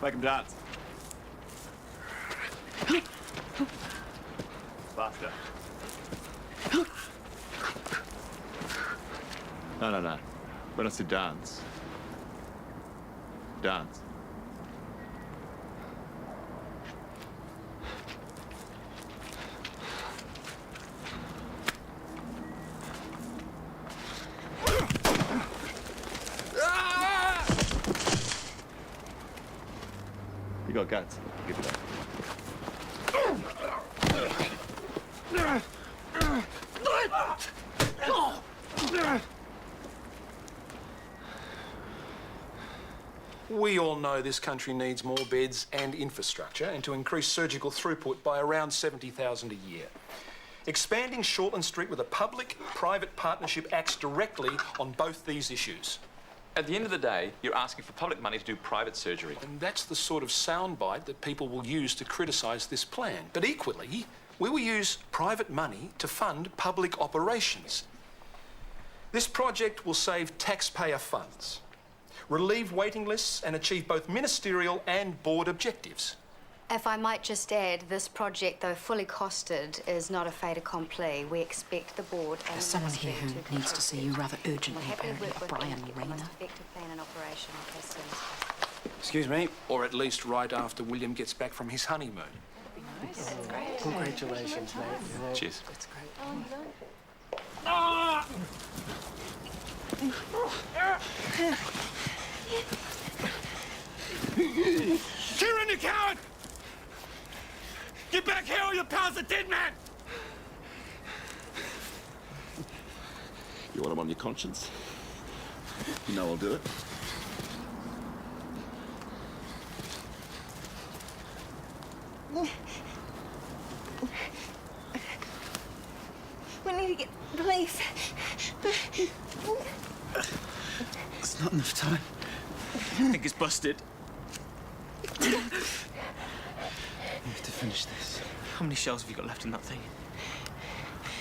Make him dance. Faster. No. When I said dance. Dance. You got guts. Give it up. We all know this country needs more beds and infrastructure, and to increase surgical throughput by around 70,000 a year. Expanding Shortland Street with a public-private partnership acts directly on both these issues. At the end of the day, you're asking for public money to do private surgery. And that's the sort of soundbite that people will use to criticise this plan. But equally, we will use private money to fund public operations. This project will save taxpayer funds, relieve waiting lists and achieve both ministerial and board objectives. If I might just add, this project, though fully costed, is not a fait accompli. We expect the board and There's someone here who needs to see you rather urgently, apparently. Brian Rayner. Excuse me? Or at least right after William gets back from his honeymoon. Nice. That's great. Congratulations, mate. Cheers. That's great. Kieran, you coward! Get back here or your pal's a dead man! You want him on your conscience? You know I'll do it. We need to get the police. It's not enough time. I think it's busted. We have to finish this. How many shells have you got left in that thing?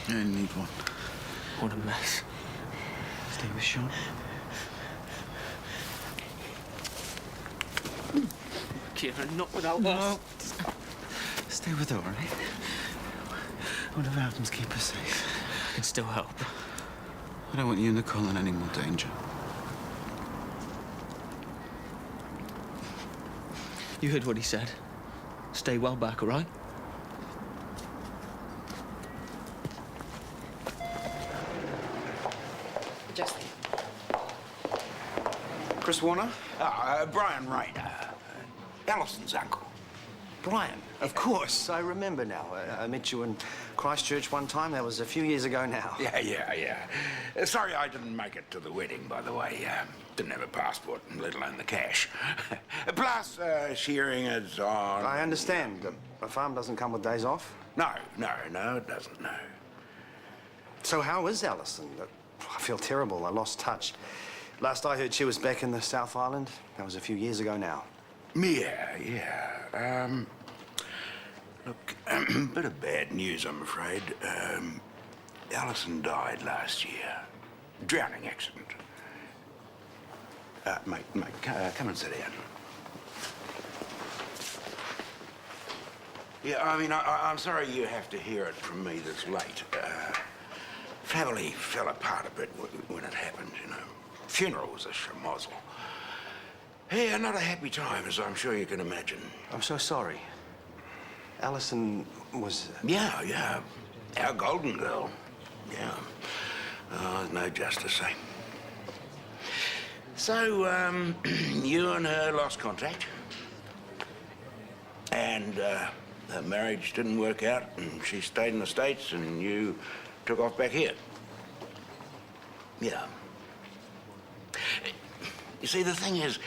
I only need one. What a mess. Stay with Sean. Kieran, not without No. us. Stay with her, all right? Whatever happens, keep her safe. I can still help. I don't want you and Nicole in any more danger. You heard what he said. Stay well back, all right? Justin. Chris Warner? Brian Rayner. Alison's uncle. Brian, of course. I remember now. I met you in Christchurch one time. That was a few years ago now. Yeah. Sorry I didn't make it to the wedding, by the way. Didn't have a passport, let alone the cash. Plus, shearing is on... I understand. A farm doesn't come with days off. No, it doesn't, no. So how is Alison? I feel terrible. I lost touch. Last I heard, she was back in the South Island. That was a few years ago now. Yeah. Look, bit of bad news, I'm afraid. Alison died last year. Drowning accident. Mate, come and sit down. Yeah, I mean, I'm sorry you have to hear it from me this late. Family fell apart a bit when it happened, you know. Funeral was a schmozzle. Yeah, not a happy time, as I'm sure you can imagine. I'm so sorry. Alison was... Yeah. Our golden girl. Yeah. Oh, there's no justice, eh? So, you and her lost contact. And, her marriage didn't work out, and she stayed in the States, and you took off back here. Yeah. You see, the thing is,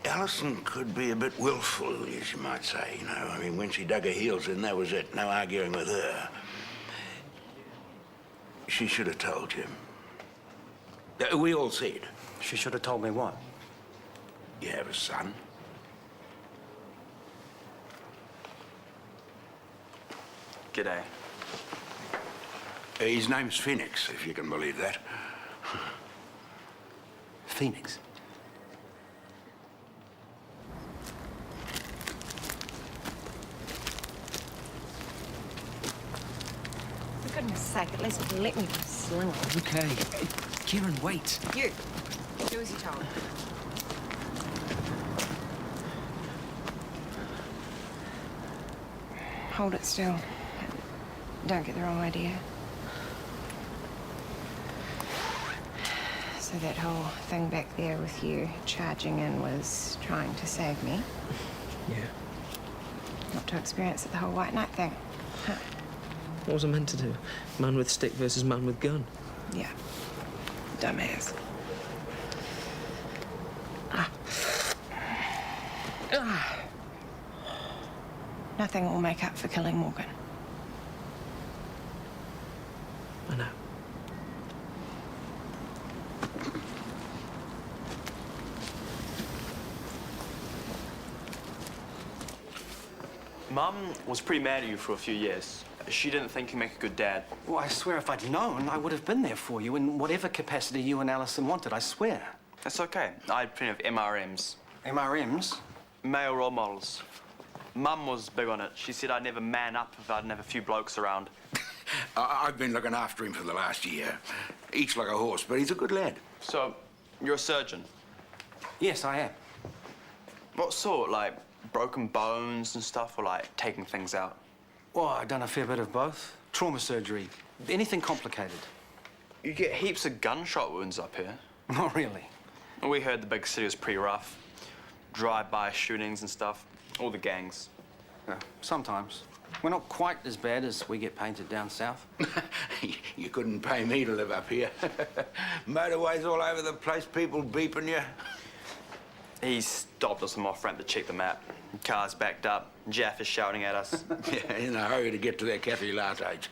Alison could be a bit willful, as you might say, you know. I mean, when she dug her heels in, that was it. No arguing with her. She should have told you. We all said. She should have told me what? You have a son. G'day. His name's Phoenix, if you can believe that. Phoenix. goodness sake, at least let me sling it. Okay. Kieran, wait. You. Do as you're told. Hold it still. Don't get the wrong idea. So that whole thing back there with you charging in was trying to save me. Yeah. Not to experience the whole white knight thing. Huh. What was I meant to do? Man with stick versus man with gun. Yeah. Dumbass. Nothing will make up for killing Morgan. I know. Mum was pretty mad at you for a few years. She didn't think you make a good dad. Well, I swear if I'd known, I would have been there for you in whatever capacity you and Alison wanted, I swear. That's okay. I had plenty of MRMs. MRMs? Male role models. Mum was big on it. She said I'd never man up if I didn't have a few blokes around. I've been looking after him for the last year. Eats like a horse, but he's a good lad. So, you're a surgeon? Yes, I am. What sort? Like broken bones and stuff, or like taking things out? Well, I've done a fair bit of both. Trauma surgery. Anything complicated. You get heaps of gunshot wounds up here. Not really. We heard the big city was pretty rough. Drive-by shootings and stuff. All the gangs. Yeah, sometimes. We're not quite as bad as we get painted down south. You couldn't pay me to live up here. Motorways all over the place, people beeping you. He stopped us from off-ramp to check the map. Cars backed up. Jeff is shouting at us. Yeah, in a hurry to get to their cafe lattes.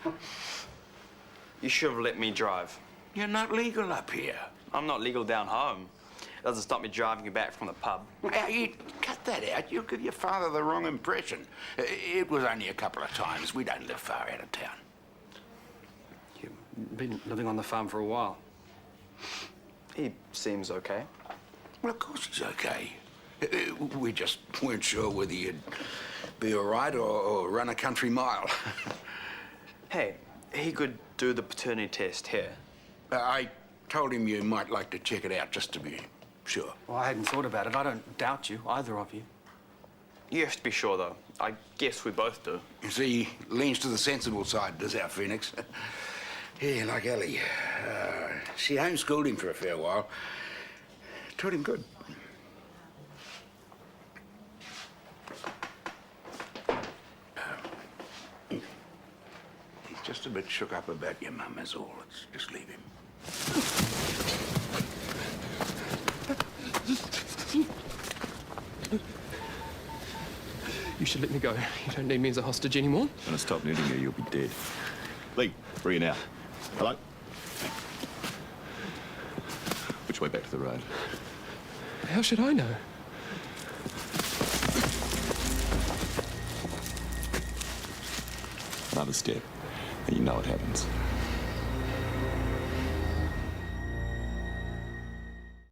You should have let me drive. You're not legal up here. I'm not legal down home. It doesn't stop me driving you back from the pub. Now, you cut that out. You'll give your father the wrong impression. It was only a couple of times. We don't live far out of town. You've been living on the farm for a while. He seems okay. Well, of course he's okay. We just weren't sure whether you'd be all right or run a country mile. Hey, he could do the paternity test here. I told him you might like to check it out just to be sure. Well, I hadn't thought about it. I don't doubt you, either of you. You have to be sure, though. I guess we both do. You see, he leans to the sensible side, does our Phoenix. Yeah, like Ellie. She homeschooled him for a fair while. Taught him good. He's just a bit shook up about your mum, is all. Let's just leave him. You should let me go. You don't need me as a hostage anymore. When I stop needing you, you'll be dead. Lee, where are you now? Hello? Which way back to the road? How should I know? Another step, and you know what happens.